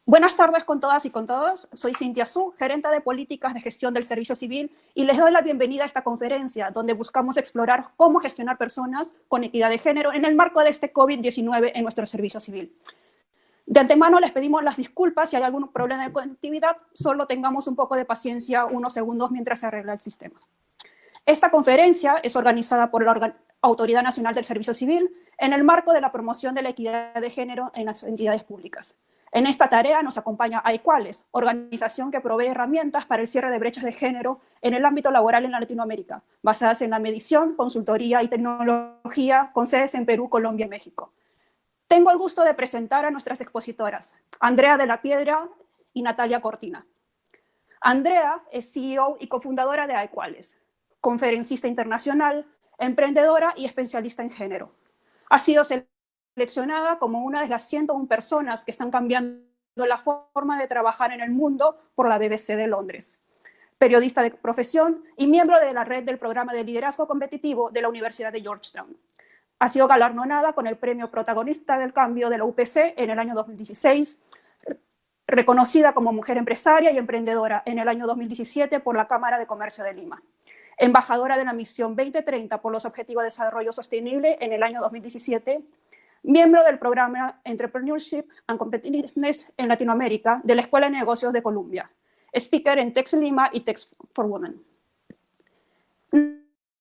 Buenas tardes con todas y con todos. Soy Cintia Su, gerente de políticas de gestión del servicio civil, y les doy la bienvenida a esta conferencia donde buscamos explorar cómo gestionar personas con equidad de género en el marco de este COVID-19 en nuestro servicio civil. De antemano les pedimos las disculpas si hay algún problema de conectividad, solo tengamos un poco de paciencia, unos segundos mientras se arregla el sistema. Esta conferencia es organizada por la Autoridad Nacional del Servicio Civil en el marco de la promoción de la equidad de género en las entidades públicas. En esta tarea nos acompaña AIQuales, organización que provee herramientas para el cierre de brechas de género en el ámbito laboral en Latinoamérica, basadas en la medición, consultoría y tecnología con sedes en Perú, Colombia y México. Tengo el gusto de presentar a nuestras expositoras, Andrea de la Piedra y Natalia Cortina. Andrea es CEO y cofundadora de AIQuales, conferencista internacional, emprendedora y especialista en género. Ha sido seleccionada como una de las 101 personas que están cambiando la forma de trabajar en el mundo por la BBC de Londres. Periodista de profesión y miembro de la red del programa de liderazgo competitivo de la Universidad de Georgetown. Ha sido galardonada con el premio Protagonista del Cambio de la UPC en el año 2016, reconocida como mujer empresaria y emprendedora en el año 2017 por la Cámara de Comercio de Lima. Embajadora de la Misión 2030 por los Objetivos de Desarrollo Sostenible en el año 2017, miembro del programa Entrepreneurship and Competitiveness en Latinoamérica de la Escuela de Negocios de Columbia, speaker en Tech Lima y Tech for Women.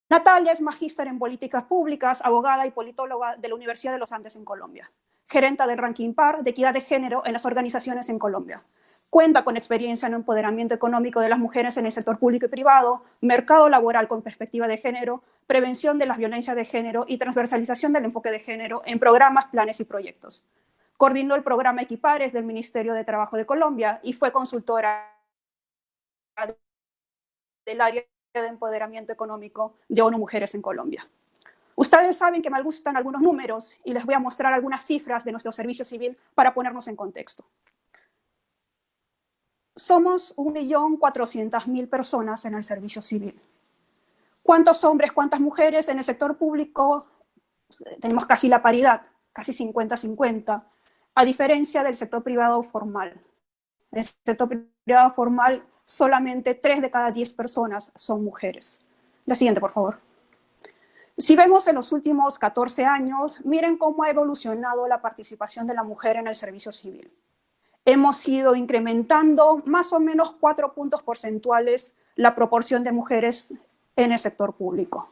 Natalia es magíster en políticas públicas, abogada y politóloga de la Universidad de los Andes en Colombia, gerenta del ranking PAR de equidad de género en las organizaciones en Colombia. Cuenta con experiencia en empoderamiento económico de las mujeres en el sector público y privado, mercado laboral con perspectiva de género, prevención de las violencias de género y transversalización del enfoque de género en programas, planes y proyectos. Coordinó el programa Equipares del Ministerio de Trabajo de Colombia y fue consultora del área de empoderamiento económico de ONU Mujeres en Colombia. Ustedes saben que me gustan algunos números y les voy a mostrar algunas cifras de nuestro servicio civil para ponernos en contexto. Somos 1.400.000 personas en el servicio civil. ¿Cuántos hombres, cuántas mujeres en el sector público? Tenemos casi la paridad, casi 50-50, a diferencia del sector privado formal. En el sector privado formal, solamente 3 de cada 10 personas son mujeres. La siguiente, por favor. Si vemos en los últimos 14 años, miren cómo ha evolucionado la participación de la mujer en el servicio civil. Hemos ido incrementando más o menos 4 puntos porcentuales la proporción de mujeres en el sector público.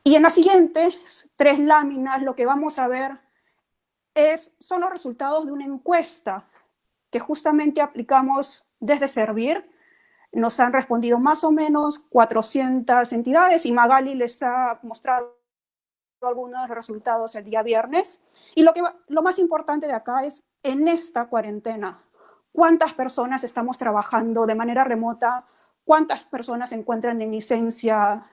Y en las siguientes 3 láminas lo que vamos a ver son los resultados de una encuesta que justamente aplicamos desde Servir. Nos han respondido más o menos 400 entidades y Magali les ha mostrado algunos resultados el día viernes. Y lo más importante de acá es, en esta cuarentena, ¿cuántas personas estamos trabajando de manera remota? ¿Cuántas personas se encuentran en licencia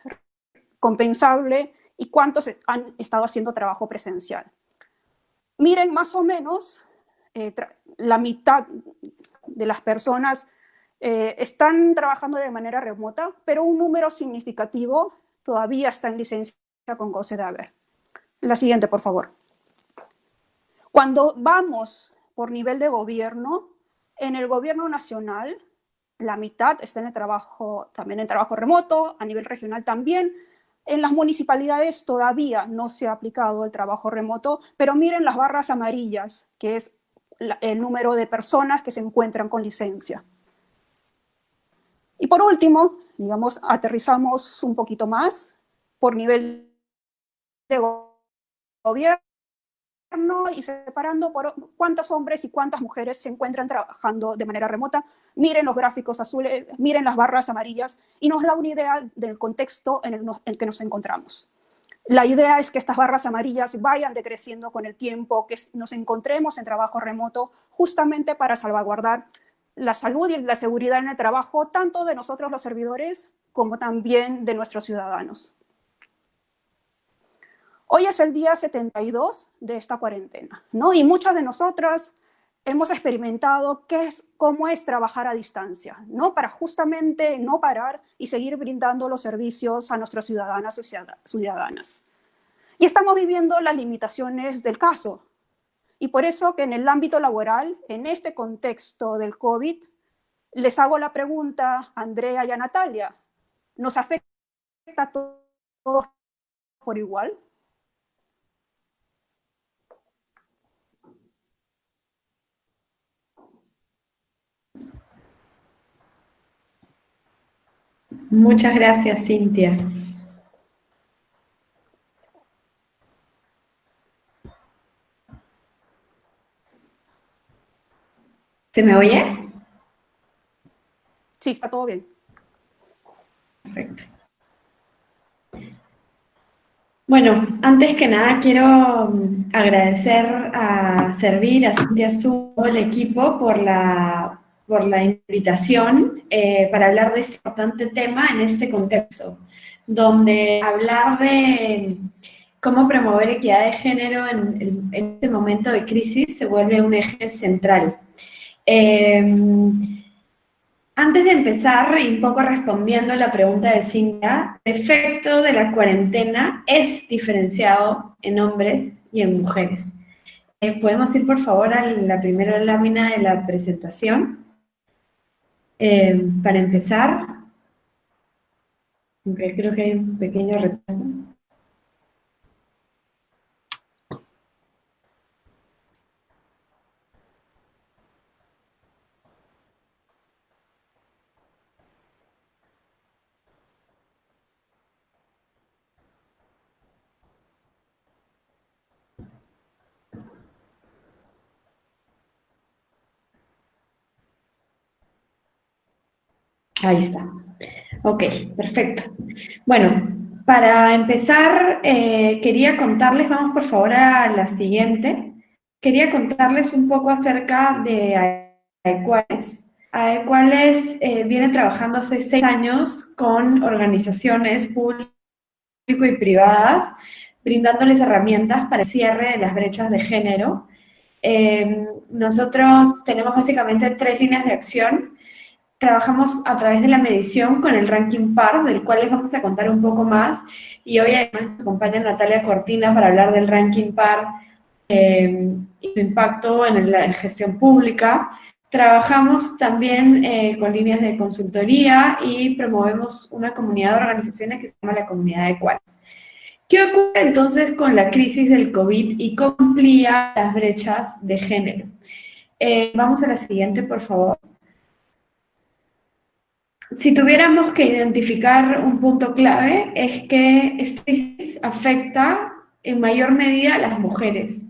compensable? ¿Y cuántos han estado haciendo trabajo presencial? Miren, más o menos, la mitad de las personas están trabajando de manera remota, pero un número significativo todavía está en licencia con goce de haber. La siguiente, por favor. Cuando vamos por nivel de gobierno, en el gobierno nacional, la mitad está en el trabajo, también en trabajo remoto, a nivel regional también. En las municipalidades todavía no se ha aplicado el trabajo remoto, pero miren las barras amarillas, que es el número de personas que se encuentran con licencia. Y por último, digamos, aterrizamos un poquito más por nivel de gobierno y separando por cuántos hombres y cuántas mujeres se encuentran trabajando de manera remota. Miren los gráficos azules, miren las barras amarillas y nos da una idea del contexto en el que nos encontramos. La idea es que estas barras amarillas vayan decreciendo con el tiempo, que nos encontremos en trabajo remoto justamente para salvaguardar la salud y la seguridad en el trabajo, tanto de nosotros los servidores como también de nuestros ciudadanos. Hoy es el día 72 de esta cuarentena, ¿no? Y muchas de nosotras hemos experimentado cómo es trabajar a distancia, ¿no? Para justamente no parar y seguir brindando los servicios a nuestras ciudadanas y ciudadanas. Y estamos viviendo las limitaciones del caso. Y por eso que en el ámbito laboral, en este contexto del COVID, les hago la pregunta a Andrea y a Natalia, ¿nos afecta a todos por igual? Muchas gracias, Cintia. ¿Se me oye? Sí, está todo bien. Perfecto. Bueno, antes que nada quiero agradecer a Servir, a Cintia Su, el equipo por la invitación para hablar de este importante tema en este contexto, donde hablar de cómo promover equidad de género en este momento de crisis se vuelve un eje central. Antes de empezar, y un poco respondiendo a la pregunta de Cintia, el efecto de la cuarentena es diferenciado en hombres y en mujeres. ¿Podemos ir, por favor, a la primera lámina de la presentación? Para empezar, aunque creo que hay un pequeño retraso. Ahí está. Ok, perfecto. Bueno, para empezar, quería contarles, vamos por favor a la siguiente, quería contarles un poco acerca de AECUALES. AECUALES viene trabajando hace 6 años con organizaciones públicas y privadas, brindándoles herramientas para el cierre de las brechas de género. Nosotros tenemos básicamente 3 líneas de acción. Trabajamos a través de la medición con el ranking PAR, del cual les vamos a contar un poco más, y hoy además nos acompaña Natalia Cortina para hablar del ranking PAR y su impacto en la gestión pública. Trabajamos también con líneas de consultoría y promovemos una comunidad de organizaciones que se llama la Comunidad de Cuales. ¿Qué ocurre entonces con la crisis del COVID y cómo amplía las brechas de género? Vamos a la siguiente, por favor. Si tuviéramos que identificar un punto clave, es que esta crisis afecta en mayor medida a las mujeres.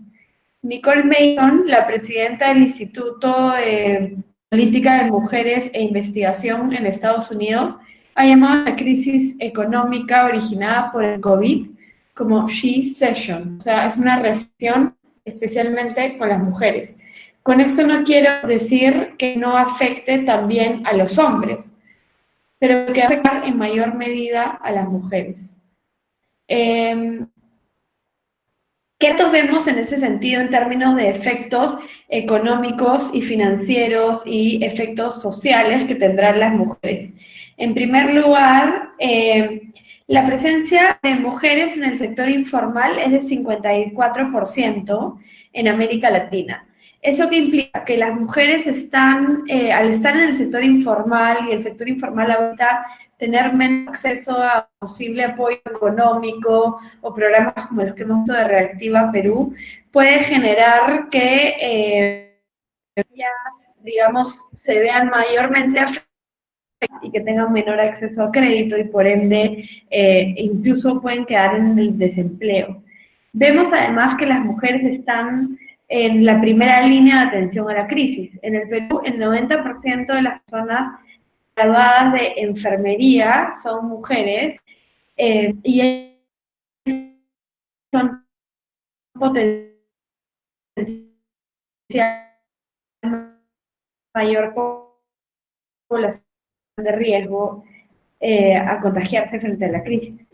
Nicole Mason, la presidenta del Instituto de Política de Mujeres e Investigación en Estados Unidos, ha llamado a la crisis económica originada por el COVID como she-cession, o sea, es una recesión especialmente con las mujeres. Con esto no quiero decir que no afecte también a los hombres, pero que afecta en mayor medida a las mujeres. ¿Qué datos vemos en ese sentido en términos de efectos económicos y financieros y efectos sociales que tendrán las mujeres? En primer lugar, la presencia de mujeres en el sector informal es de 54% en América Latina. ¿Eso qué implica? Que las mujeres están, al estar en el sector informal, y el sector informal ahorita tener menos acceso a posible apoyo económico o programas como los que hemos visto de Reactiva Perú, puede generar que ellas, digamos, se vean mayormente afectadas y que tengan menor acceso a crédito y por ende incluso pueden quedar en el desempleo. Vemos además que las mujeres están en la primera línea de atención a la crisis. En el Perú, el 90% de las personas graduadas de enfermería son mujeres y son potencial mayor población de riesgo a contagiarse frente a la crisis.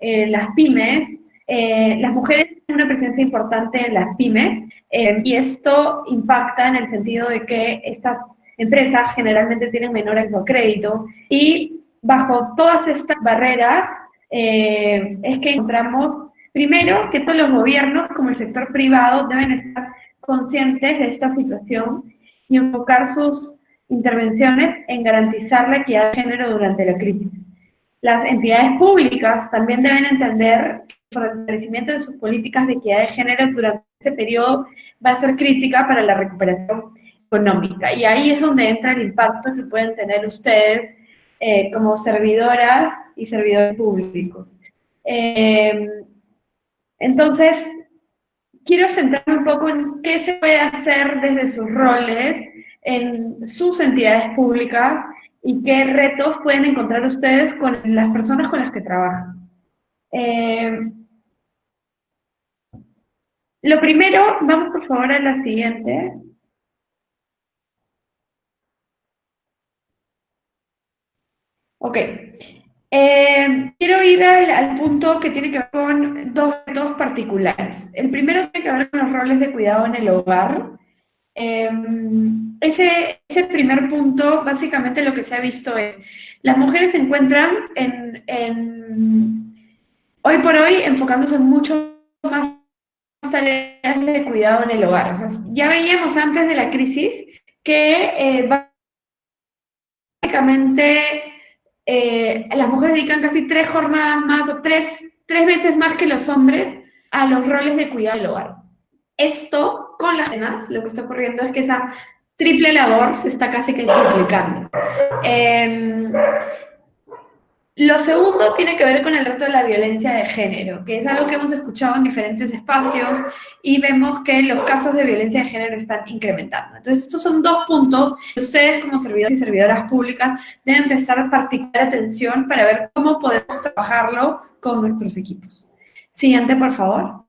Las pymes, las mujeres tienen una presencia importante en las pymes y esto impacta en el sentido de que estas empresas generalmente tienen menor acceso a crédito y bajo todas estas barreras es que encontramos, primero, que todos los gobiernos como el sector privado deben estar conscientes de esta situación y enfocar sus intervenciones en garantizar la equidad de género durante la crisis. Las entidades públicas también deben entender que el fortalecimiento de sus políticas de equidad de género durante ese periodo va a ser crítica para la recuperación económica. Y ahí es donde entra el impacto que pueden tener ustedes como servidoras y servidores públicos. Entonces, quiero centrarme un poco en qué se puede hacer desde sus roles en sus entidades públicas y qué retos pueden encontrar ustedes con las personas con las que trabajan. Lo primero, vamos por favor a la siguiente. Ok. Quiero ir al punto que tiene que ver con dos retos particulares. El primero tiene que ver con los roles de cuidado en el hogar. Ese primer punto, básicamente lo que se ha visto es, las mujeres se encuentran hoy por hoy enfocándose mucho más tareas de cuidado en el hogar. O sea, ya veíamos antes de la crisis que básicamente las mujeres dedican casi 3 jornadas más o tres veces más que los hombres a los roles de cuidado del hogar. Esto, con las nenas, lo que está ocurriendo es que esa triple labor se está casi que duplicando. Lo segundo tiene que ver con el reto de la violencia de género, que es algo que hemos escuchado en diferentes espacios y vemos que los casos de violencia de género están incrementando. Entonces, estos son dos puntos que ustedes como servidores y servidoras públicas deben prestar particular atención para ver cómo podemos trabajarlo con nuestros equipos. Siguiente, por favor.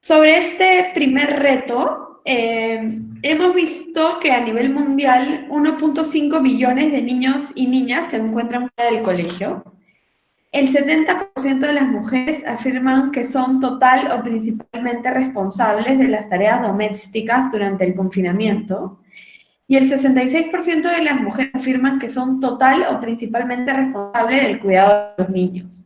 Sobre este primer reto, hemos visto que a nivel mundial 1.5 billones de niños y niñas se encuentran fuera del colegio. El 70% de las mujeres afirman que son total o principalmente responsables de las tareas domésticas durante el confinamiento. Y el 66% de las mujeres afirman que son total o principalmente responsables del cuidado de los niños.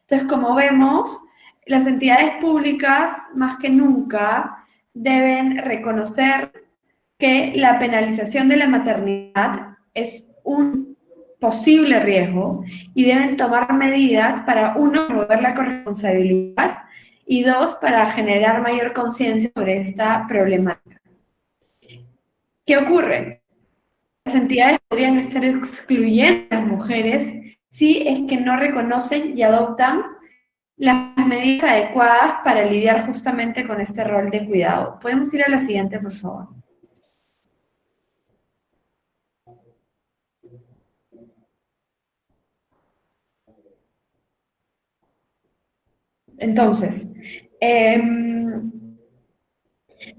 Entonces, como vemos, las entidades públicas, más que nunca, deben reconocer que la penalización de la maternidad es un posible riesgo y deben tomar medidas para, uno, promover la corresponsabilidad y dos, para generar mayor conciencia sobre esta problemática. ¿Qué ocurre? Las entidades podrían estar excluyendo a las mujeres si es que no reconocen y adoptan las medidas adecuadas para lidiar justamente con este rol de cuidado. ¿Podemos ir a la siguiente, por favor? Entonces, de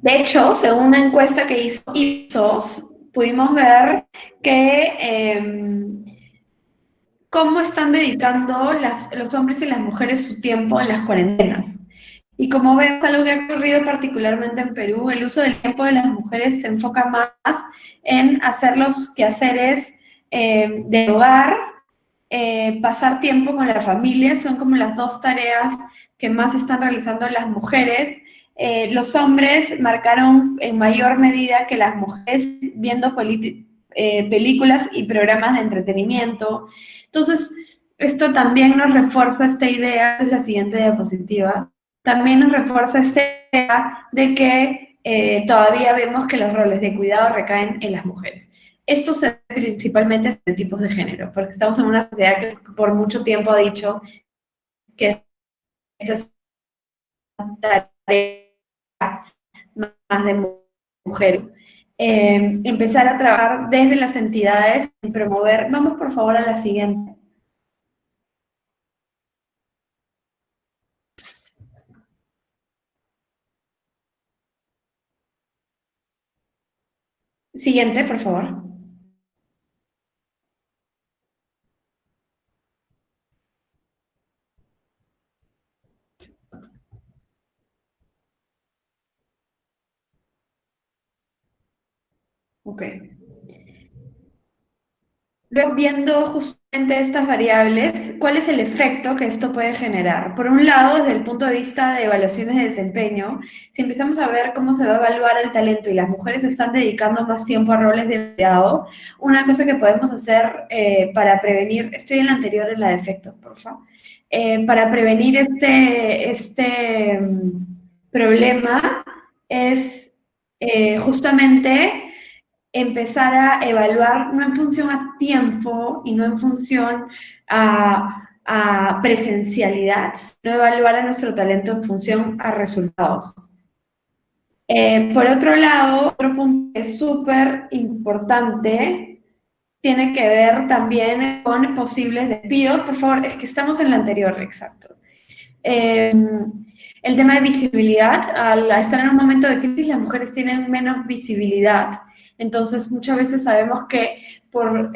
hecho, según una encuesta que hizo Ipsos, pudimos ver que cómo están dedicando los hombres y las mujeres su tiempo en las cuarentenas. Y como vemos, algo que ha ocurrido particularmente en Perú, el uso del tiempo de las mujeres se enfoca más en hacer los quehaceres del hogar, pasar tiempo con la familia, son como las dos tareas que más están realizando las mujeres. Los hombres marcaron en mayor medida que las mujeres viendo películas y programas de entretenimiento. Entonces, esto también nos refuerza esta idea, es la siguiente diapositiva, también nos refuerza esta idea de que todavía vemos que los roles de cuidado recaen en las mujeres. Esto se ve principalmente en tipos de género, porque estamos en una sociedad que por mucho tiempo ha dicho que esa es una tarea más de mujer. Empezar a trabajar desde las entidades y promover. Vamos por favor a la siguiente. Siguiente, por favor. Ok. Luego, viendo justamente de estas variables, ¿cuál es el efecto que esto puede generar? Por un lado, desde el punto de vista de evaluaciones de desempeño, si empezamos a ver cómo se va a evaluar el talento y las mujeres están dedicando más tiempo a roles de cuidado, una cosa que podemos hacer para prevenir, estoy en la anterior, en la de efectos, por favor, para prevenir problema es justamente empezar a evaluar no en función a tiempo y no en función a presencialidad, sino evaluar a nuestro talento en función a resultados. Por otro lado, otro punto que es súper importante tiene que ver también con posibles despidos. Por favor, es que estamos en la anterior, exacto. El tema de visibilidad, al estar en un momento de crisis, las mujeres tienen menos visibilidad. Entonces, muchas veces sabemos que por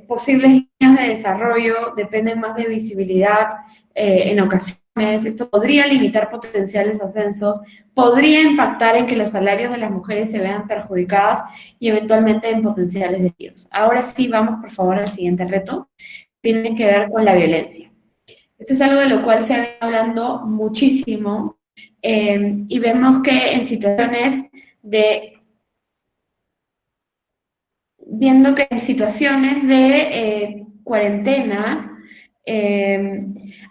posibles líneas de desarrollo dependen más de visibilidad en ocasiones. Esto podría limitar potenciales ascensos, podría impactar en que los salarios de las mujeres se vean perjudicadas y eventualmente en potenciales despidos. Ahora sí, vamos por favor al siguiente reto. Tiene que ver con la violencia. Esto es algo de lo cual se ha venido hablando muchísimo y vemos que en situaciones viendo que en situaciones de cuarentena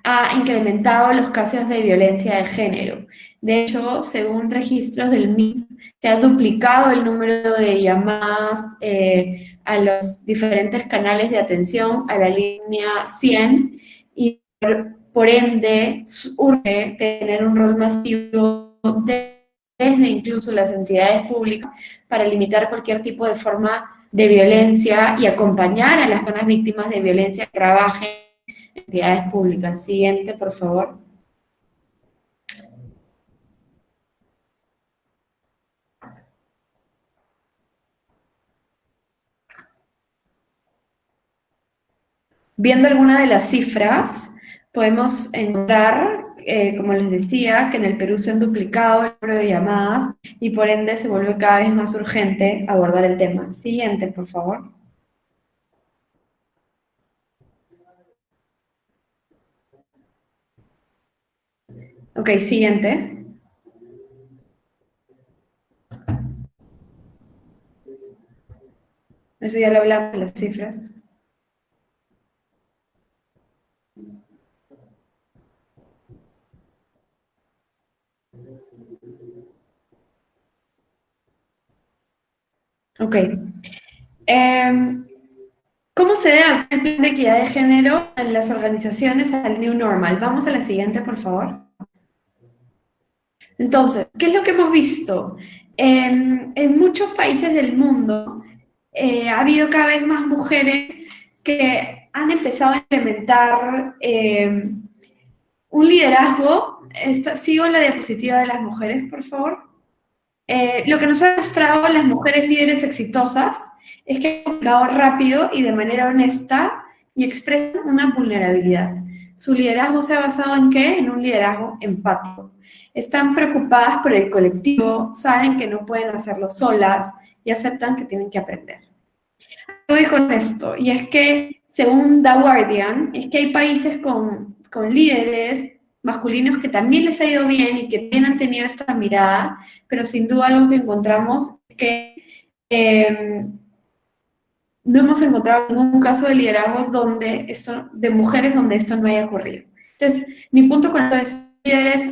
ha incrementado los casos de violencia de género. De hecho, según registros del MIP, se ha duplicado el número de llamadas a los diferentes canales de atención, a la línea 100, y por ende urge tener un rol masivo desde incluso las entidades públicas para limitar cualquier tipo de forma de violencia y acompañar a las personas víctimas de violencia que trabajen en entidades públicas. Siguiente, por favor. Viendo algunas de las cifras, podemos encontrar, como les decía, que en el Perú se han duplicado el número de llamadas y por ende se vuelve cada vez más urgente abordar el tema. Siguiente, por favor. Ok, siguiente. Eso ya lo hablamos de las cifras. Ok. ¿Cómo se da el plan de equidad de género en las organizaciones al New Normal? Vamos a la siguiente, por favor. Entonces, ¿qué es lo que hemos visto? En muchos países del mundo ha habido cada vez más mujeres que han empezado a implementar un liderazgo. Sigo en la diapositiva de las mujeres, por favor. Lo que nos ha mostrado las mujeres líderes exitosas es que han comunicado rápido y de manera honesta y expresan una vulnerabilidad. Su liderazgo se ha basado en ¿qué? En un liderazgo empático. Están preocupadas por el colectivo, saben que no pueden hacerlo solas y aceptan que tienen que aprender. ¿Qué voy con esto? Y es que, según The Guardian, es que hay países con líderes masculinos que también les ha ido bien y que también han tenido esta mirada, pero sin duda algo que encontramos es que no hemos encontrado ningún caso de liderazgo de mujeres donde esto no haya ocurrido. Entonces, mi punto con esto es, líderes,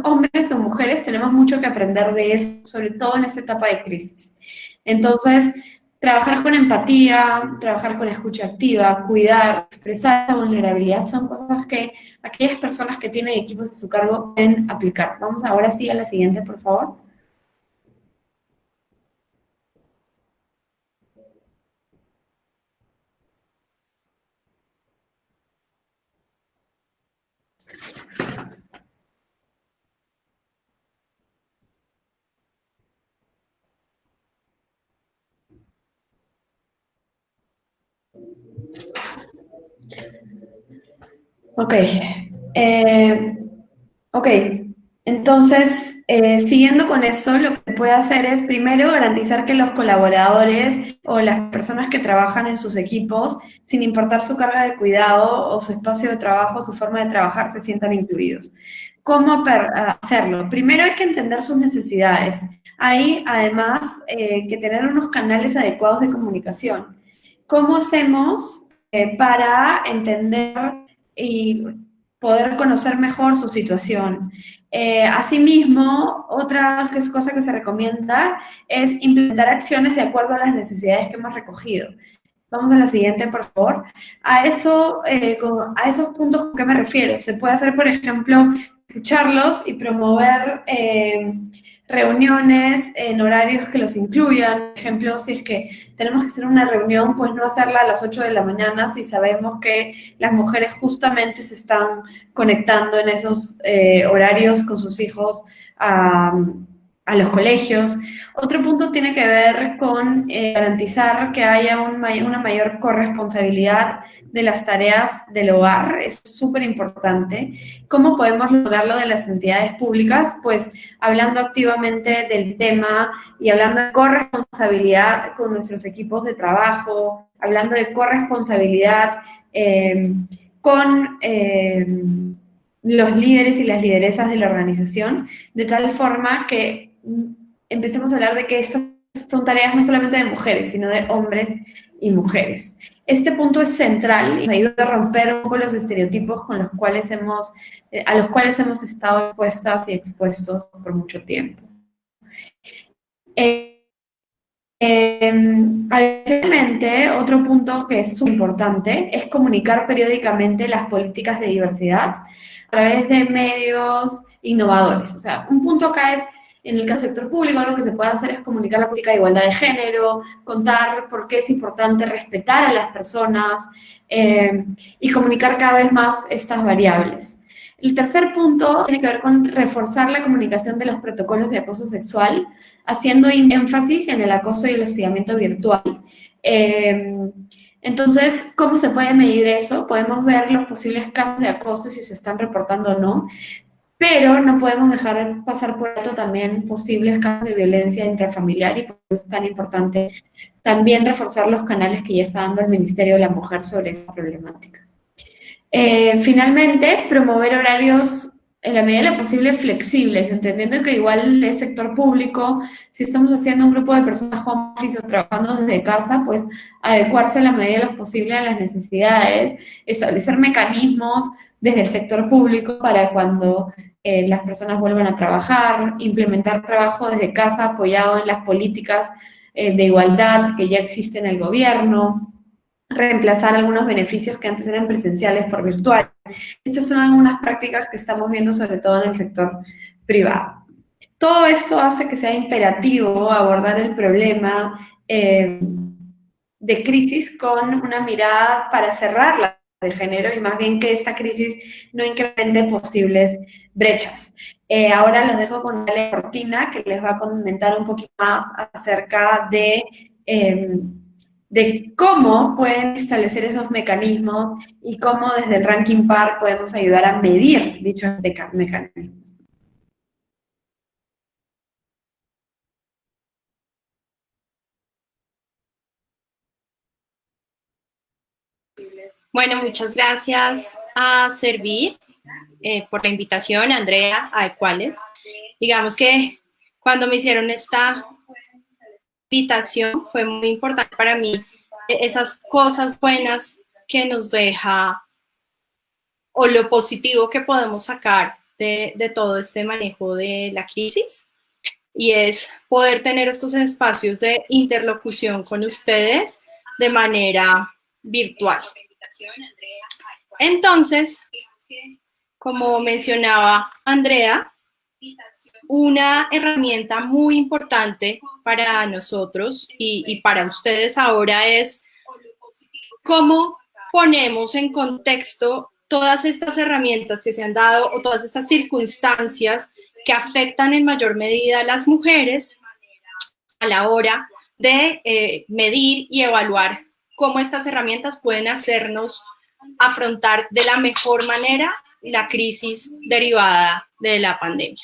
hombres o mujeres, tenemos mucho que aprender de eso, sobre todo en esta etapa de crisis. Entonces, trabajar con empatía, trabajar con escucha activa, cuidar, expresar la vulnerabilidad, son cosas que aquellas personas que tienen equipos a su cargo pueden aplicar. Vamos ahora sí a la siguiente, por favor. Ok. Ok. Entonces, siguiendo con eso, lo que se puede hacer es primero garantizar que los colaboradores o las personas que trabajan en sus equipos, sin importar su carga de cuidado o su espacio de trabajo, su forma de trabajar, se sientan incluidos. ¿Cómo hacerlo? Primero hay que entender sus necesidades. Hay además que tener unos canales adecuados de comunicación. ¿Cómo hacemos para entender y poder conocer mejor su situación? Asimismo, otra cosa que se recomienda es implementar acciones de acuerdo a las necesidades que hemos recogido. Vamos a la siguiente, por favor. A esos puntos, ¿a qué me refiero? Se puede hacer, por ejemplo, escucharlos y promover reuniones en horarios que los incluyan. Por ejemplo, si es que tenemos que hacer una reunión, pues no hacerla a las 8 de la mañana si sabemos que las mujeres justamente se están conectando en esos horarios con sus hijos a los colegios. Otro punto tiene que ver con garantizar que haya una mayor corresponsabilidad de las tareas del hogar. Es súper importante. ¿Cómo podemos lograrlo de las entidades públicas? Pues hablando activamente del tema y hablando de corresponsabilidad con nuestros equipos de trabajo, hablando de corresponsabilidad con los líderes y las lideresas de la organización, de tal forma que empecemos a hablar de que estas son tareas no solamente de mujeres, sino de hombres y mujeres. Este punto es central y nos ayuda a romper un poco los estereotipos con los cuales a los cuales hemos estado expuestas y expuestos por mucho tiempo. Adicionalmente, otro punto que es súper importante es comunicar periódicamente las políticas de diversidad a través de medios innovadores. O sea, un punto acá es, en el caso del sector público, lo que se puede hacer es comunicar la política de igualdad de género, contar por qué es importante respetar a las personas y comunicar cada vez más estas variables. El tercer punto tiene que ver con reforzar la comunicación de los protocolos de acoso sexual, haciendo énfasis en el acoso y el hostigamiento virtual. Entonces, ¿cómo se puede medir eso? Podemos ver los posibles casos de acoso, si se están reportando o no, pero no podemos dejar pasar por alto también posibles casos de violencia intrafamiliar y por eso es tan importante también reforzar los canales que ya está dando el Ministerio de la Mujer sobre esta problemática. Finalmente, promover horarios en la medida de lo posible flexibles, entendiendo que igual el sector público, si estamos haciendo un grupo de personas home office o trabajando desde casa, pues adecuarse a la medida de lo posible a las necesidades, establecer mecanismos desde el sector público para cuando las personas vuelvan a trabajar, implementar trabajo desde casa apoyado en las políticas de igualdad que ya existen en el gobierno, reemplazar algunos beneficios que antes eran presenciales por virtual. Estas son algunas prácticas que estamos viendo sobre todo en el sector privado. Todo esto hace que sea imperativo abordar el problema de crisis con una mirada para cerrarla de género y más bien que esta crisis no incremente posibles brechas. Ahora los dejo con Ale Cortina, que les va a comentar un poquito más acerca de cómo pueden establecer esos mecanismos y cómo desde el Ranking Par podemos ayudar a medir dichos mecanismos. Bueno, muchas gracias a Servir por la invitación, Andrea, a Equales. Digamos que cuando me hicieron esta invitación fue muy importante para mí esas cosas buenas que nos deja o lo positivo que podemos sacar de todo este manejo de la crisis, y es poder tener estos espacios de interlocución con ustedes de manera virtual. Entonces, como mencionaba Andrea, una herramienta muy importante para nosotros y para ustedes ahora es cómo ponemos en contexto todas estas herramientas que se han dado o todas estas circunstancias que afectan en mayor medida a las mujeres a la hora de medir y evaluar cómo estas herramientas pueden hacernos afrontar de la mejor manera la crisis derivada de la pandemia.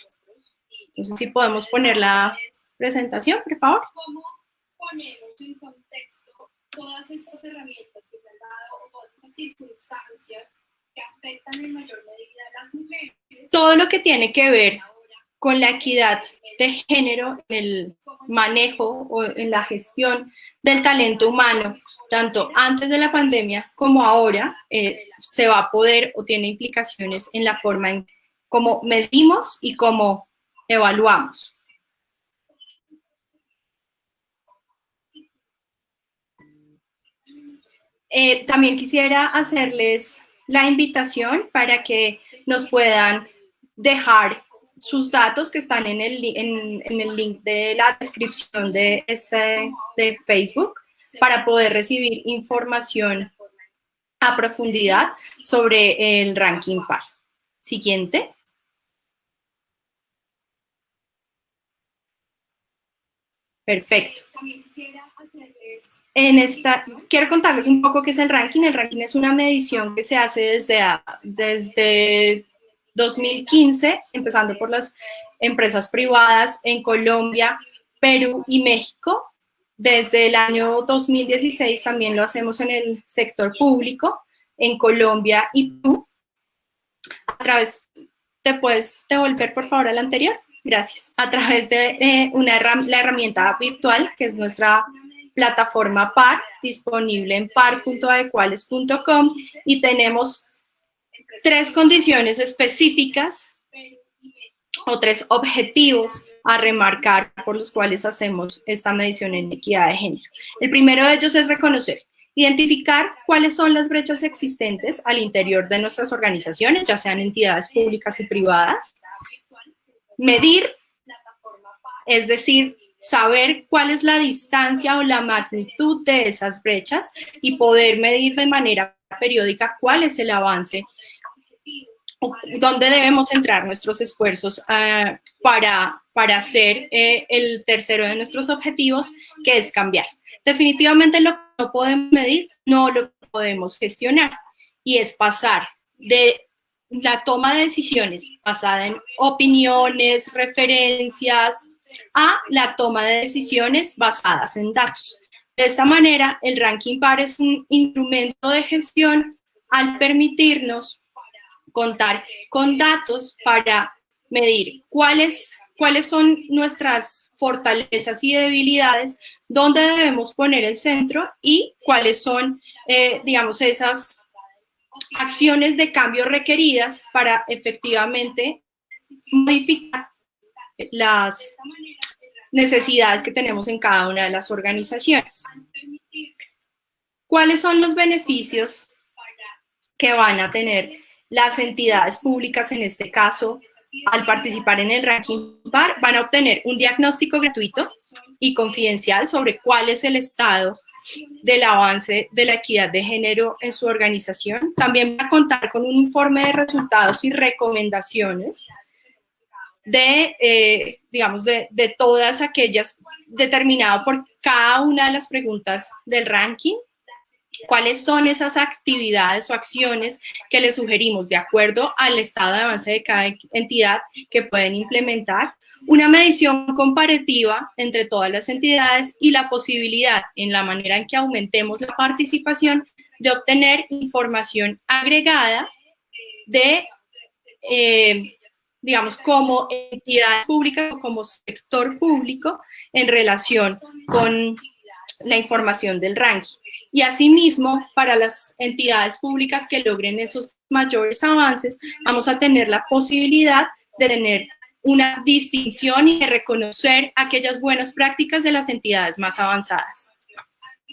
Entonces, si podemos poner la presentación, por favor. ¿Cómo ponemos en contexto todas estas herramientas que se han dado o todas estas circunstancias que afectan en mayor medida a las mujeres? Todo lo que tiene que ver con la equidad de género en el manejo o en la gestión del talento humano, tanto antes de la pandemia como ahora, se va a poder o tiene implicaciones en la forma en cómo medimos y cómo evaluamos. También quisiera hacerles la invitación para que nos puedan dejar sus datos que están en el link de la descripción de Facebook para poder recibir información a profundidad sobre el ranking PAR. Siguiente. Perfecto. Quiero contarles un poco qué es el ranking. El ranking es una medición que se hace desde 2015, empezando por las empresas privadas en Colombia, Perú y México. Desde el año 2016 también lo hacemos en el sector público, en Colombia y Perú. ¿Te puedes devolver, por favor, al anterior? Gracias. A través de la herramienta virtual, que es nuestra plataforma PAR, disponible en par.adecuales.com, y tenemos 3 condiciones específicas o 3 objetivos a remarcar por los cuales hacemos esta medición en equidad de género. El primero de ellos es reconocer, identificar cuáles son las brechas existentes al interior de nuestras organizaciones, ya sean entidades públicas y privadas. Medir, es decir, saber cuál es la distancia o la magnitud de esas brechas y poder medir de manera periódica cuál es el avance, dónde debemos centrar nuestros esfuerzos para hacer el tercero de nuestros objetivos, que es cambiar. Definitivamente lo que no podemos medir, no lo podemos gestionar, y es pasar de la toma de decisiones basada en opiniones, referencias, a la toma de decisiones basadas en datos. De esta manera, el ranking PAR es un instrumento de gestión al permitirnos contar con datos para medir cuáles son nuestras fortalezas y debilidades, dónde debemos poner el centro y cuáles son, digamos, esas acciones de cambio requeridas para efectivamente modificar las necesidades que tenemos en cada una de las organizaciones. ¿Cuáles son los beneficios que van a tener las entidades públicas, en este caso, al participar en el ranking PAR? Van a obtener un diagnóstico gratuito y confidencial sobre cuál es el estado del avance de la equidad de género en su organización. También va a contar con un informe de resultados y recomendaciones de todas aquellas, determinado por cada una de las preguntas del ranking, cuáles son esas actividades o acciones que les sugerimos de acuerdo al estado de avance de cada entidad que pueden implementar, una medición comparativa entre todas las entidades y la posibilidad, en la manera en que aumentemos la participación, de obtener información agregada de, digamos, como entidades públicas o como sector público en relación con la información del ranking. Y asimismo, para las entidades públicas que logren esos mayores avances, vamos a tener la posibilidad de tener una distinción y de reconocer aquellas buenas prácticas de las entidades más avanzadas.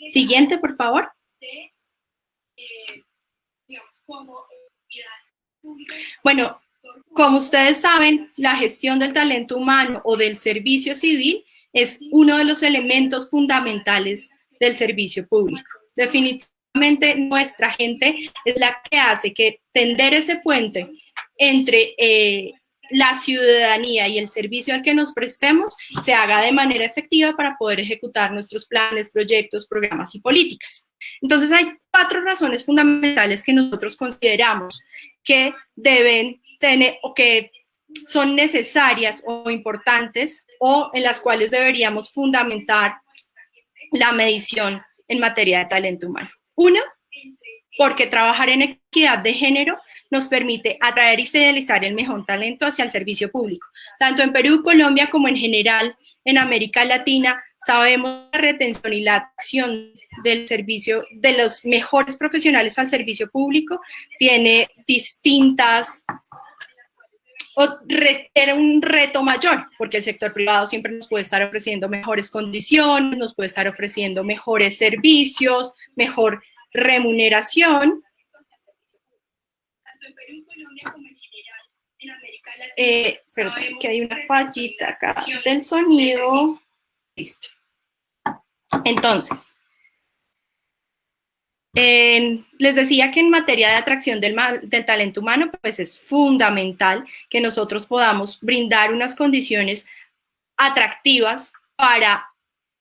Siguiente, por favor. Bueno, como ustedes saben, la gestión del talento humano o del servicio civil es uno de los elementos fundamentales del servicio público. Definitivamente nuestra gente es la que hace que tender ese puente entre la ciudadanía y el servicio al que nos prestemos se haga de manera efectiva para poder ejecutar nuestros planes, proyectos, programas y políticas. Entonces hay 4 razones fundamentales que nosotros consideramos que deben tener o que son necesarias o importantes o en las cuales deberíamos fundamentar la medición en materia de talento humano. Uno, porque trabajar en equidad de género nos permite atraer y fidelizar el mejor talento hacia el servicio público. Tanto en Perú, Colombia, como en general en América Latina, sabemos la retención y la acción del servicio, de los mejores profesionales al servicio público, tiene distintas, o requiere un reto mayor, porque el sector privado siempre nos puede estar ofreciendo mejores condiciones, nos puede estar ofreciendo mejores servicios, mejor remuneración. Tanto en Perú, Colombia, como en general en América Latina. Perdón, que hay una fallita acá del sonido. Listo. Entonces, les decía que en materia de atracción del talento humano, pues es fundamental que nosotros podamos brindar unas condiciones atractivas para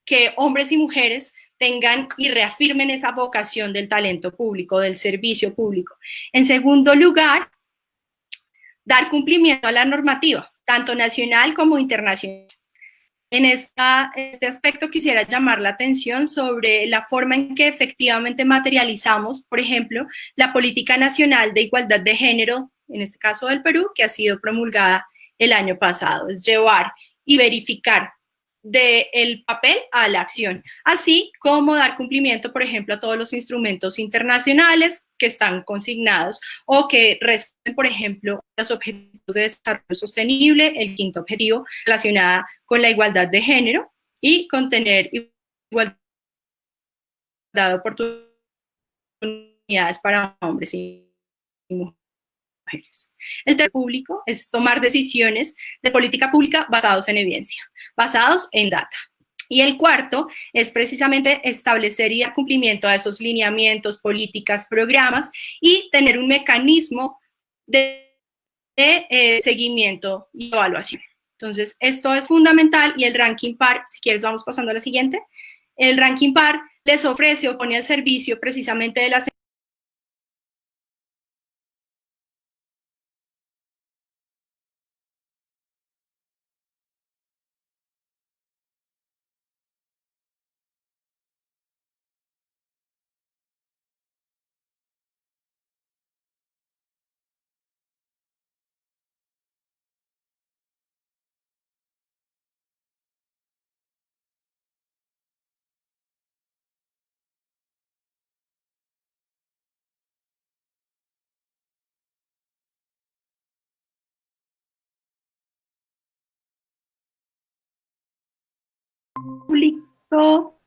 que hombres y mujeres tengan y reafirmen esa vocación del talento público, del servicio público. En segundo lugar, dar cumplimiento a la normativa, tanto nacional como internacional. En este aspecto quisiera llamar la atención sobre la forma en que efectivamente materializamos, por ejemplo, la Política Nacional de Igualdad de Género, en este caso del Perú, que ha sido promulgada el año pasado. Es llevar y verificar del papel a la acción, así como dar cumplimiento, por ejemplo, a todos los instrumentos internacionales que están consignados o que responden, por ejemplo, los objetivos de desarrollo sostenible, el quinto objetivo relacionado con la igualdad de género y con tener igualdad de oportunidades para hombres y mujeres. El tercer público es tomar decisiones de política pública basados en evidencia, basados en data. Y el cuarto es precisamente establecer y dar cumplimiento a esos lineamientos, políticas, programas y tener un mecanismo de seguimiento y evaluación. Entonces, esto es fundamental y el ranking PAR, si quieres vamos pasando a la siguiente, el ranking PAR les ofrece o pone al servicio precisamente de las público.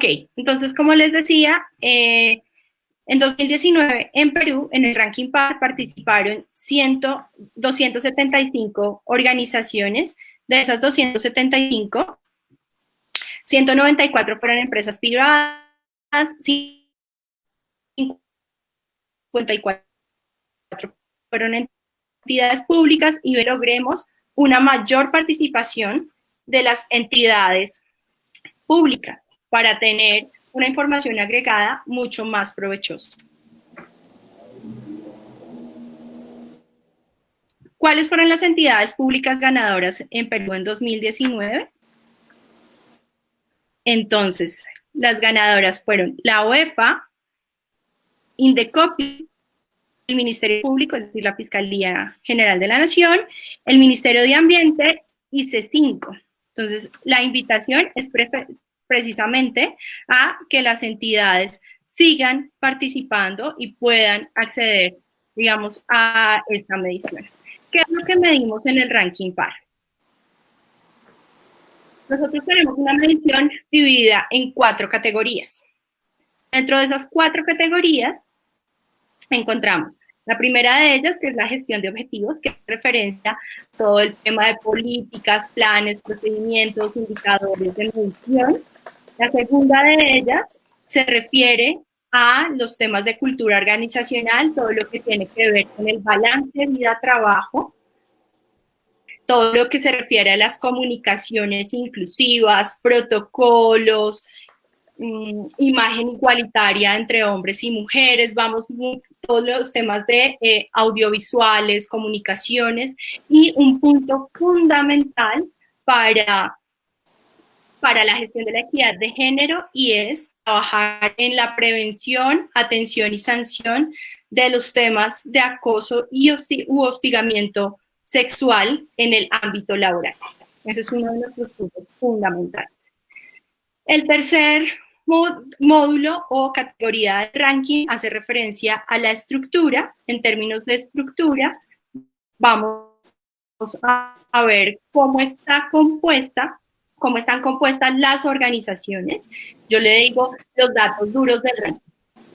Ok, entonces como les decía, en 2019 en Perú, en el ranking PAR, participaron 275 organizaciones. De esas 275, 194 fueron empresas privadas, 54 fueron entidades públicas y logremos una mayor participación de las entidades públicas para tener una información agregada mucho más provechosa. ¿Cuáles fueron las entidades públicas ganadoras en Perú en 2019? Entonces, las ganadoras fueron la UEFA, Indecopi, el Ministerio Público, es decir, la Fiscalía General de la Nación, el Ministerio de Ambiente y C5. Entonces, la invitación es precisamente a que las entidades sigan participando y puedan acceder, digamos, a esta medición. ¿Qué es lo que medimos en el ranking par? Nosotros tenemos una medición dividida en 4 categorías. Dentro de esas 4 categorías encontramos la primera de ellas, que es la gestión de objetivos, que referencia a todo el tema de políticas, planes, procedimientos, indicadores de medición. La segunda de ellas se refiere a los temas de cultura organizacional, todo lo que tiene que ver con el balance vida-trabajo, todo lo que se refiere a las comunicaciones inclusivas, protocolos, imagen igualitaria entre hombres y mujeres, vamos todos los temas de audiovisuales, comunicaciones, y un punto fundamental para la gestión de la equidad de género, y es trabajar en la prevención, atención y sanción de los temas de acoso u hostigamiento sexual en el ámbito laboral. Ese es uno de nuestros puntos fundamentales. El tercer módulo o categoría del ranking hace referencia a la estructura. En términos de estructura, vamos a ver cómo están compuestas las organizaciones. Yo le digo los datos duros del ranking,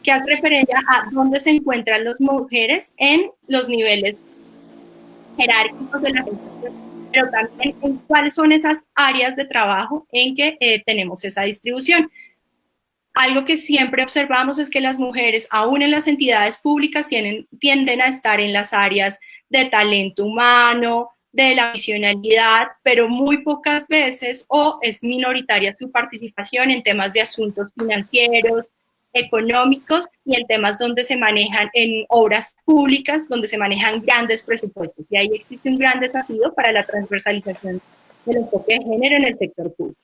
que hace referencia a dónde se encuentran las mujeres en los niveles jerárquicos de la organización, pero también en cuáles son esas áreas de trabajo en que tenemos esa distribución. Algo que siempre observamos es que las mujeres, aún en las entidades públicas, tienden a estar en las áreas de talento humano, de la visionalidad, pero muy pocas veces, o es minoritaria su participación en temas de asuntos financieros, económicos, y en temas donde se manejan, en obras públicas, donde se manejan grandes presupuestos. Y ahí existe un gran desafío para la transversalización del enfoque de género en el sector público.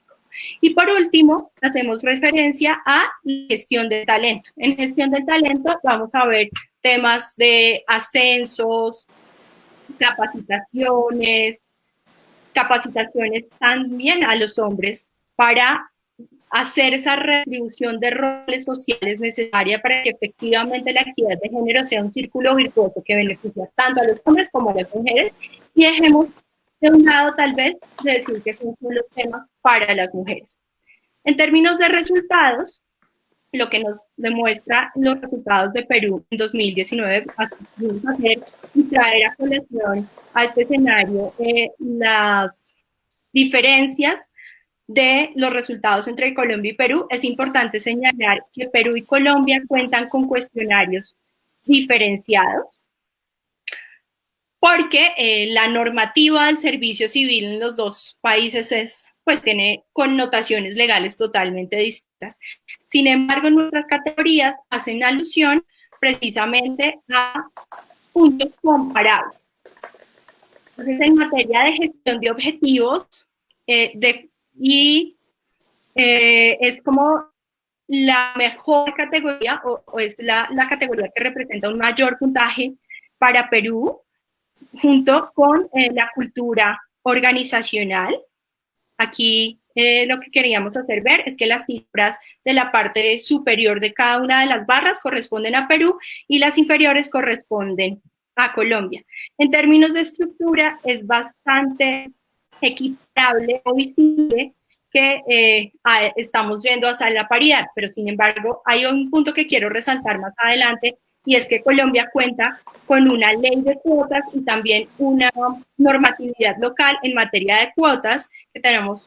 Y por último, hacemos referencia a la gestión de talento. En gestión del talento vamos a ver temas de ascensos, capacitaciones también a los hombres para hacer esa retribución de roles sociales necesaria para que efectivamente la equidad de género sea un círculo virtuoso que beneficia tanto a los hombres como a las mujeres, y dejemos de un lado tal vez de decir que son los temas para las mujeres. En términos de resultados, lo que nos demuestra los resultados de Perú en 2019, vamos a hacer y traer a colación a este escenario las diferencias de los resultados entre Colombia y Perú. Es importante señalar que Perú y Colombia cuentan con cuestionarios diferenciados, porque la normativa del servicio civil en los dos países pues tiene connotaciones legales totalmente distintas. Sin embargo, nuestras categorías hacen alusión precisamente a puntos comparables. Entonces, en materia de gestión de objetivos, es como la mejor categoría, o es la categoría que representa un mayor puntaje para Perú, junto con la cultura organizacional. Aquí lo que queríamos hacer ver es que las cifras de la parte superior de cada una de las barras corresponden a Perú y las inferiores corresponden a Colombia. En términos de estructura, es bastante equitable o visible que estamos yendo hacia la paridad, pero sin embargo hay un punto que quiero resaltar más adelante, y es que Colombia cuenta con una ley de cuotas y también una normatividad local en materia de cuotas, que tenemos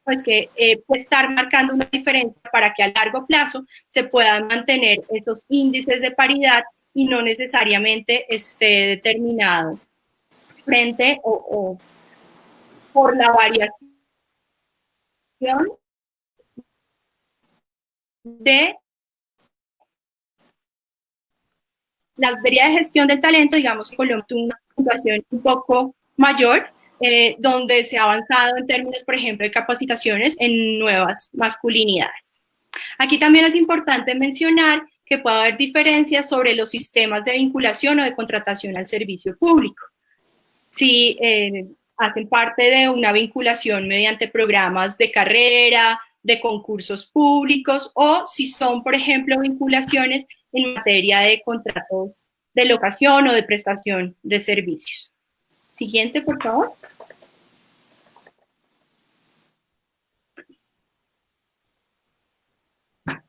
pues que estar marcando una diferencia para que a largo plazo se puedan mantener esos índices de paridad y no necesariamente esté determinado frente o por la variación de las áreas de gestión del talento. Digamos que Colombia tuvo una puntuación un poco mayor, donde se ha avanzado en términos, por ejemplo, de capacitaciones en nuevas masculinidades. Aquí también es importante mencionar que puede haber diferencias sobre los sistemas de vinculación o de contratación al servicio público. Si hacen parte de una vinculación mediante programas de carrera, de concursos públicos, o si son, por ejemplo, vinculaciones en materia de contratos de locación o de prestación de servicios. Siguiente, por favor.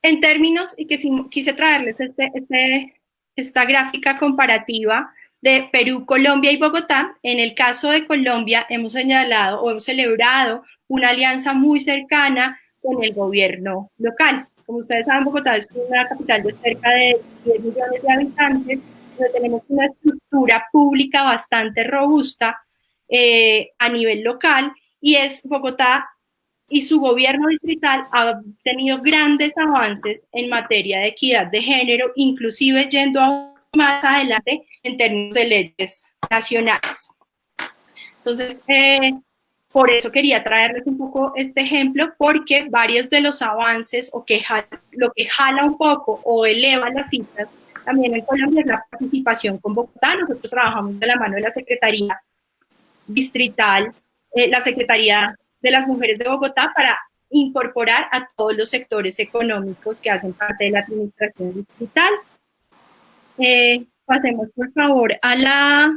En términos, y que quise traerles esta gráfica comparativa de Perú, Colombia y Bogotá. En el caso de Colombia hemos señalado o hemos celebrado una alianza muy cercana con el gobierno local. Como ustedes saben, Bogotá es una capital de cerca de 10 millones de habitantes, donde tenemos una estructura pública bastante robusta a nivel local, y Bogotá y su gobierno distrital ha tenido grandes avances en materia de equidad de género, inclusive yendo aún más adelante en términos de leyes nacionales. Entonces, por eso quería traerles un poco este ejemplo, porque varios de los avances o lo que jala un poco o eleva las cifras también en Colombia es la participación con Bogotá. Nosotros trabajamos de la mano de la Secretaría Distrital, la Secretaría de las Mujeres de Bogotá, para incorporar a todos los sectores económicos que hacen parte de la administración distrital. Pasemos, por favor, a la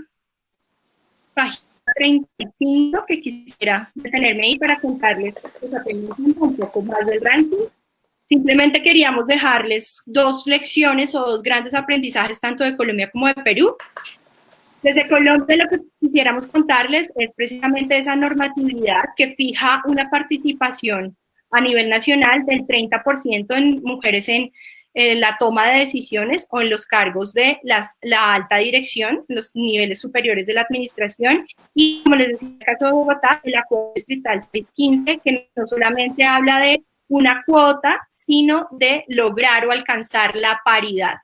página 35, que quisiera detenerme ahí para contarles un poco más del ranking. Simplemente queríamos dejarles dos lecciones o dos grandes aprendizajes, tanto de Colombia como de Perú. Desde Colombia, lo que quisiéramos contarles es precisamente esa normatividad que fija una participación a nivel nacional del 30% en mujeres en la toma de decisiones o en los cargos de la alta dirección, los niveles superiores de la administración. Y como les decía, en el caso de Bogotá, el acuerdo distrital 615, que no solamente habla de una cuota, sino de lograr o alcanzar la paridad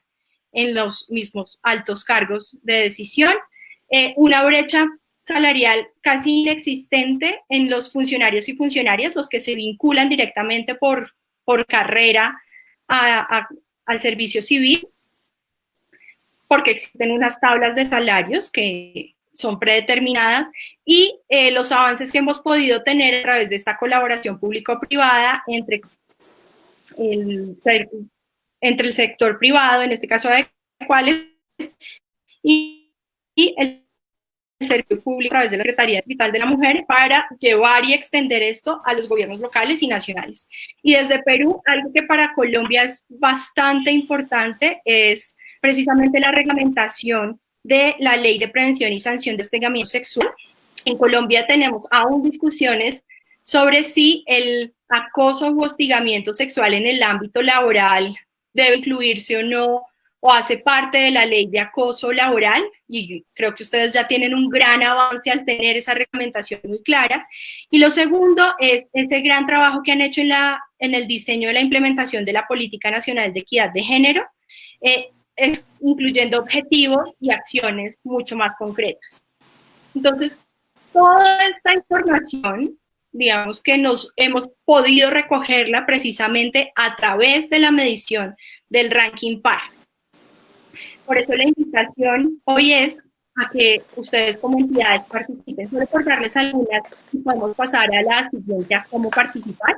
en los mismos altos cargos de decisión, una brecha salarial casi inexistente en los funcionarios y funcionarias, los que se vinculan directamente por carrera al servicio civil, porque existen unas tablas de salarios que son predeterminadas, y los avances que hemos podido tener a través de esta colaboración público-privada entre el sector privado, en este caso de cuáles, y el servicio público a través de la Secretaría Distrital de la Mujer, para llevar y extender esto a los gobiernos locales y nacionales. Y desde Perú, algo que para Colombia es bastante importante es precisamente la reglamentación de la Ley de Prevención y Sanción de Hostigamiento Sexual. En Colombia tenemos aún discusiones sobre si el acoso u hostigamiento sexual en el ámbito laboral debe incluirse o no, o hace parte de la ley de acoso laboral, y creo que ustedes ya tienen un gran avance al tener esa reglamentación muy clara. Y lo segundo es ese gran trabajo que han hecho en el diseño de la implementación de la Política Nacional de Equidad de Género, incluyendo objetivos y acciones mucho más concretas. Entonces, toda esta información, digamos que nos hemos podido recogerla precisamente a través de la medición del ranking PAR. Por eso la invitación hoy es a que ustedes como entidades participen. Solo por darles algunas, y podemos pasar a la siguiente, a cómo participar.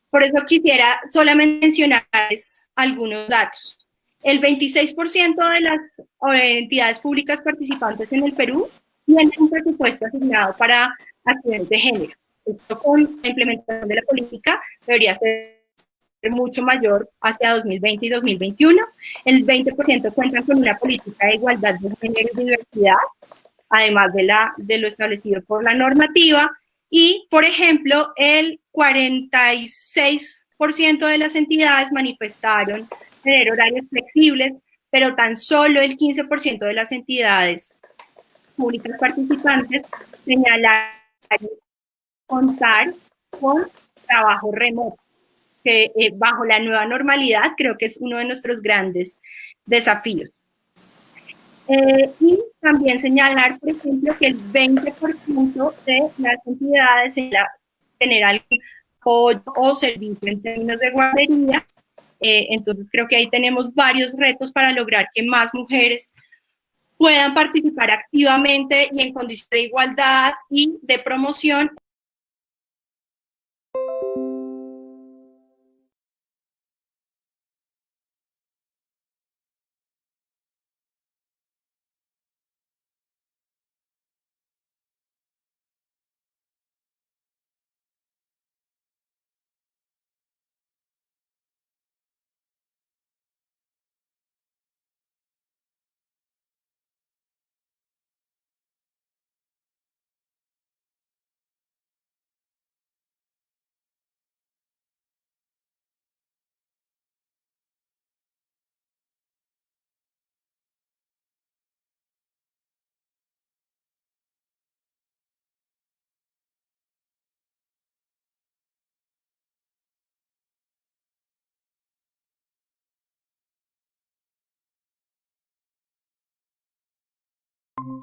Por eso quisiera solamente mencionarles algunos datos. El 26% de las entidades públicas participantes en el Perú tienen un presupuesto asignado para acciones de género. Esto, con la implementación de la política, debería ser mucho mayor hacia 2020 y 2021. El 20% cuentan con una política de igualdad de género y diversidad, además de lo establecido por la normativa. Y, por ejemplo, el 46% de las entidades manifestaron tener horarios flexibles, pero tan solo el 15% de las entidades públicas participantes señalaron contar con trabajo remoto, que bajo la nueva normalidad creo que es uno de nuestros grandes desafíos. Y también señalar, por ejemplo, que el 20% de las entidades tener algún apoyo o servicio en términos de guardería. Entonces creo que ahí tenemos varios retos para lograr que más mujeres puedan participar activamente y en condiciones de igualdad y de promoción.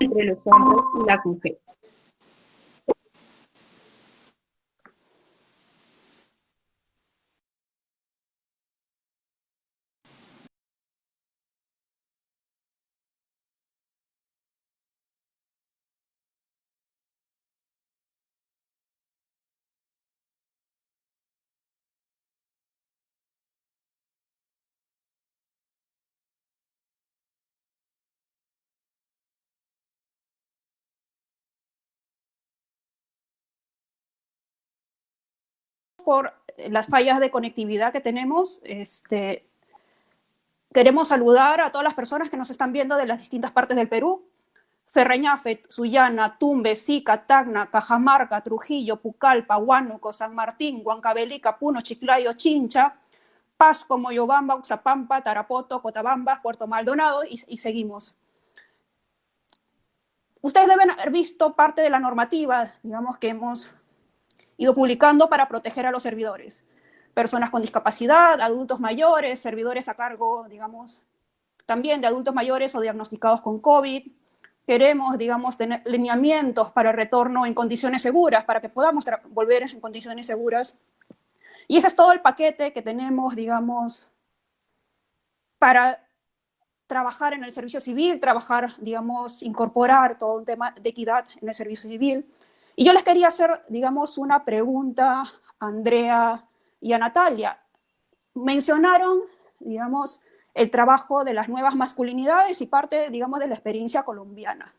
Entre los hombres y las mujeres. Por las fallas de conectividad que tenemos, queremos saludar a todas las personas que nos están viendo de las distintas partes del Perú. Ferreñafe, Sullana, Tumbes, Sica, Tacna, Cajamarca, Trujillo, Pucallpa, Huánuco, San Martín, Huancavelica, Puno, Chiclayo, Chincha, Pasco, Moyobamba, Uxapampa, Tarapoto, Cotabambas, Puerto Maldonado y seguimos. Ustedes deben haber visto parte de la normativa, digamos, que hemos ido publicando para proteger a los servidores. Personas con discapacidad, adultos mayores, servidores a cargo, digamos, también de adultos mayores o diagnosticados con COVID. Queremos, digamos, tener lineamientos para el retorno en condiciones seguras, para que podamos volver en condiciones seguras. Y ese es todo el paquete que tenemos, digamos, para trabajar en el servicio civil, trabajar, digamos, incorporar todo un tema de equidad en el servicio civil. Y yo les quería hacer, digamos, una pregunta a Andrea y a Natalia. Mencionaron, digamos, el trabajo de las nuevas masculinidades y parte, digamos, de la experiencia colombiana.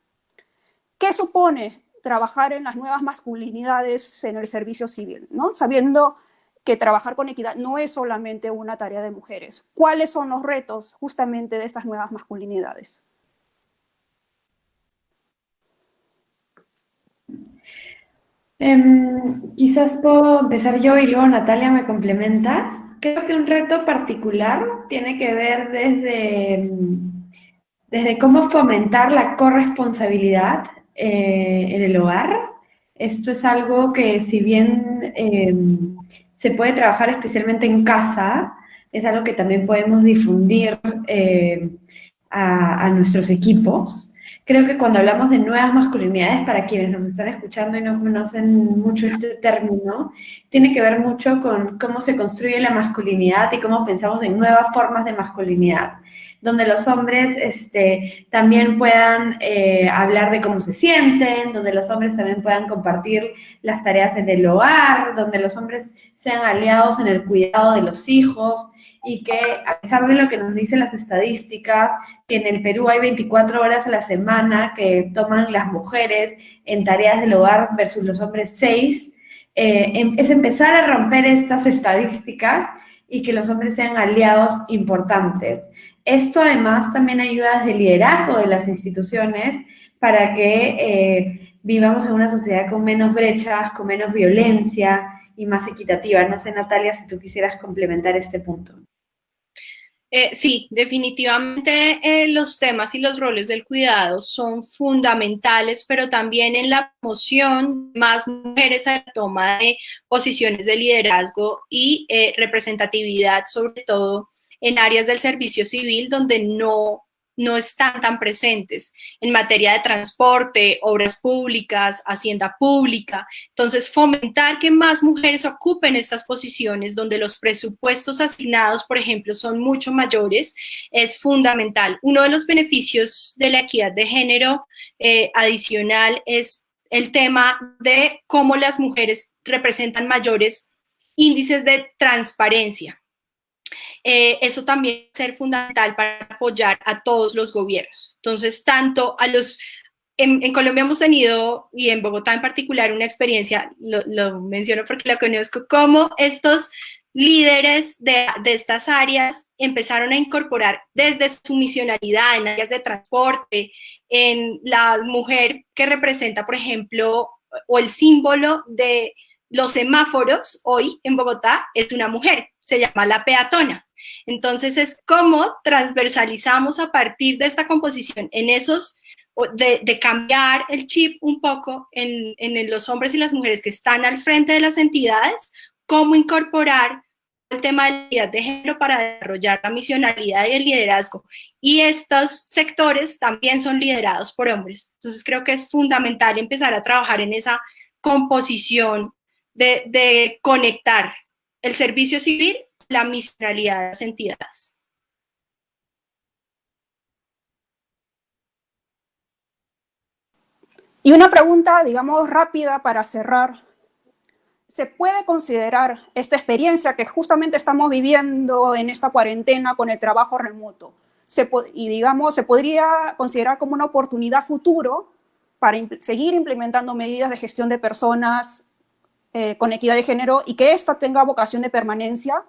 ¿Qué supone trabajar en las nuevas masculinidades en el servicio civil, ¿no? Sabiendo que trabajar con equidad no es solamente una tarea de mujeres. ¿Cuáles son los retos justamente de estas nuevas masculinidades? Quizás puedo empezar yo y luego Natalia me complementas. Creo que un reto particular tiene que ver desde cómo fomentar la corresponsabilidad en el hogar. Esto es algo que si bien se puede trabajar especialmente en casa, es algo que también podemos difundir a nuestros equipos. Creo que cuando hablamos de nuevas masculinidades, para quienes nos están escuchando y no conocen mucho este término, tiene que ver mucho con cómo se construye la masculinidad y cómo pensamos en nuevas formas de masculinidad, donde los hombres también puedan hablar de cómo se sienten, donde los hombres también puedan compartir las tareas en el hogar, donde los hombres sean aliados en el cuidado de los hijos, y que a pesar de lo que nos dicen las estadísticas, que en el Perú hay 24 horas a la semana que toman las mujeres en tareas del hogar versus los hombres 6, es empezar a romper estas estadísticas y que los hombres sean aliados importantes. Esto además también ayuda desde el liderazgo de las instituciones para que vivamos en una sociedad con menos brechas, con menos violencia y más equitativa. No sé, Natalia, si tú quisieras complementar este punto. Sí, definitivamente los temas y los roles del cuidado son fundamentales, pero también en la promoción más mujeres a la toma de posiciones de liderazgo y representatividad, sobre todo en áreas del servicio civil donde no no están tan presentes en materia de transporte, obras públicas, hacienda pública. Entonces, fomentar que más mujeres ocupen estas posiciones donde los presupuestos asignados, por ejemplo, son mucho mayores, es fundamental. Uno de los beneficios de la equidad de género adicional es el tema de cómo las mujeres representan mayores índices de transparencia. Eso también va a ser fundamental para apoyar a todos los gobiernos. Entonces, tanto a los... En Colombia hemos tenido, y en Bogotá en particular, una experiencia, lo menciono porque la conozco, como estos líderes de estas áreas empezaron a incorporar desde su misionalidad en áreas de transporte, en la mujer que representa, por ejemplo, o el símbolo de los semáforos hoy en Bogotá es una mujer, se llama la peatona. Entonces es como transversalizamos a partir de esta composición en esos, de cambiar el chip un poco en los hombres y las mujeres que están al frente de las entidades, cómo incorporar el tema de la equidad de género para desarrollar la misionalidad y el liderazgo. Y estos sectores también son liderados por hombres. Entonces creo que es fundamental empezar a trabajar en esa composición de conectar el servicio civil, la misionalidad de las entidades. Y una pregunta, digamos, rápida para cerrar. ¿Se puede considerar esta experiencia que justamente estamos viviendo en esta cuarentena con el trabajo remoto? Y digamos, se podría considerar como una oportunidad futuro para seguir implementando medidas de gestión de personas con equidad de género y que esta tenga vocación de permanencia.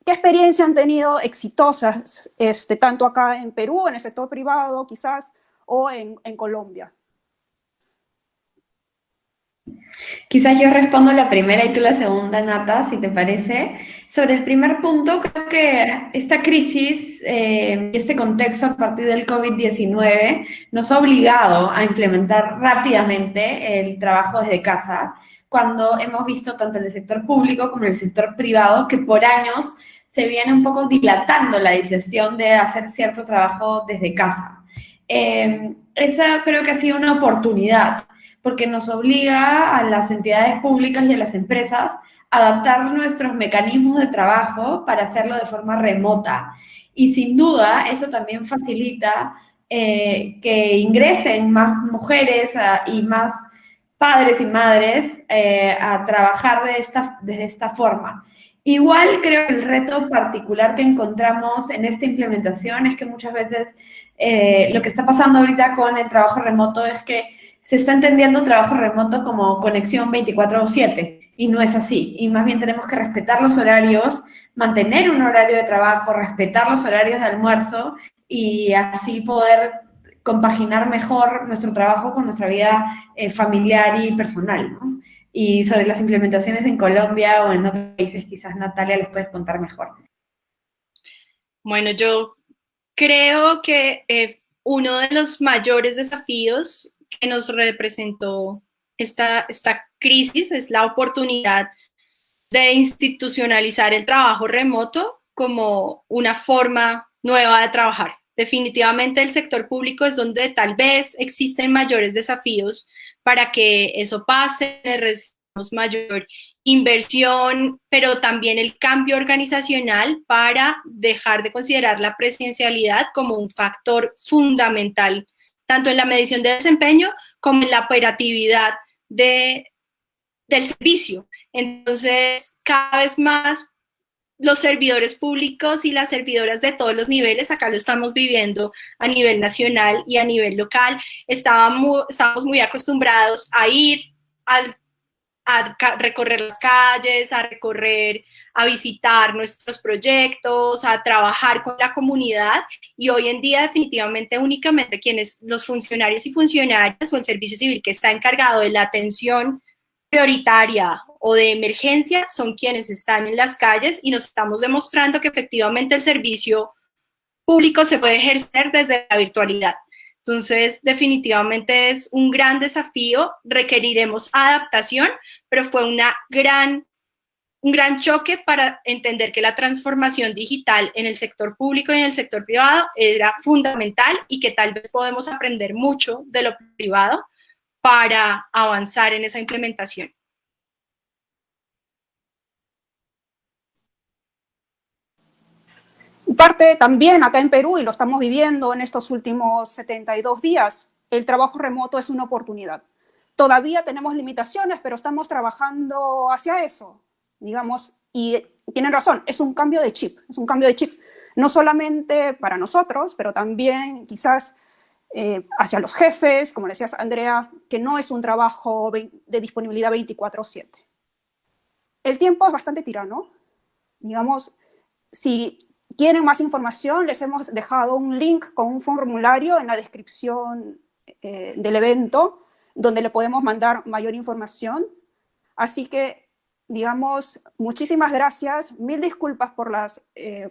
¿Qué experiencia han tenido exitosas, tanto acá en Perú, en el sector privado quizás, o en Colombia? Quizás yo respondo la primera y tú la segunda, Nata, si te parece. Sobre el primer punto, creo que esta crisis y este contexto a partir del COVID-19 nos ha obligado a implementar rápidamente el trabajo desde casa, cuando hemos visto tanto en el sector público como en el sector privado que por años se viene un poco dilatando la decisión de hacer cierto trabajo desde casa. Esa creo que ha sido una oportunidad, porque nos obliga a las entidades públicas y a las empresas a adaptar nuestros mecanismos de trabajo para hacerlo de forma remota. Y sin duda, eso también facilita que ingresen más mujeres y más padres y madres a trabajar de esta forma. Igual creo que el reto particular que encontramos en esta implementación es que muchas veces lo que está pasando ahorita con el trabajo remoto es que se está entendiendo trabajo remoto como conexión 24/7 y no es así. Y más bien tenemos que respetar los horarios, mantener un horario de trabajo, respetar los horarios de almuerzo y así poder compaginar mejor nuestro trabajo con nuestra vida familiar y personal, ¿no? Y sobre las implementaciones en Colombia o en otros países, quizás Natalia les puedes contar mejor. Bueno, yo creo que uno de los mayores desafíos que nos representó esta crisis es la oportunidad de institucionalizar el trabajo remoto como una forma nueva de trabajar. Definitivamente el sector público es donde tal vez existen mayores desafíos para que eso pase, recibimos mayor inversión, pero también el cambio organizacional para dejar de considerar la presencialidad como un factor fundamental, tanto en la medición de desempeño como en la operatividad del servicio. Entonces, cada vez más los servidores públicos y las servidoras de todos los niveles, acá lo estamos viviendo a nivel nacional y a nivel local, estamos muy acostumbrados a ir a recorrer las calles, a visitar nuestros proyectos, a trabajar con la comunidad, y hoy en día definitivamente únicamente los funcionarios y funcionarias o el servicio civil que está encargado de la atención prioritaria o de emergencia son quienes están en las calles, y nos estamos demostrando que efectivamente el servicio público se puede ejercer desde la virtualidad. Entonces, definitivamente es un gran desafío, requeriremos adaptación, pero fue una gran un gran choque para entender que la transformación digital en el sector público y en el sector privado era fundamental y que tal vez podemos aprender mucho de lo privado para avanzar en esa implementación. Parte también acá en Perú, y lo estamos viviendo en estos últimos 72 días, el trabajo remoto es una oportunidad. Todavía tenemos limitaciones, pero estamos trabajando hacia eso, digamos, y tienen razón, es un cambio de chip, no solamente para nosotros, pero también quizás hacia los jefes, como decías, Andrea, que no es un trabajo de disponibilidad 24/7. El tiempo es bastante tirano, digamos, si quieren más información, les hemos dejado un link con un formulario en la descripción del evento, donde le podemos mandar mayor información. Así que, digamos, muchísimas gracias, mil disculpas por los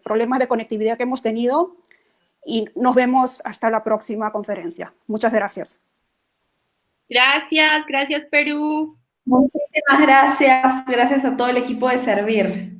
problemas de conectividad que hemos tenido y nos vemos hasta la próxima conferencia. Muchas gracias. Gracias, gracias Perú. Muchísimas gracias. Gracias a todo el equipo de Servir.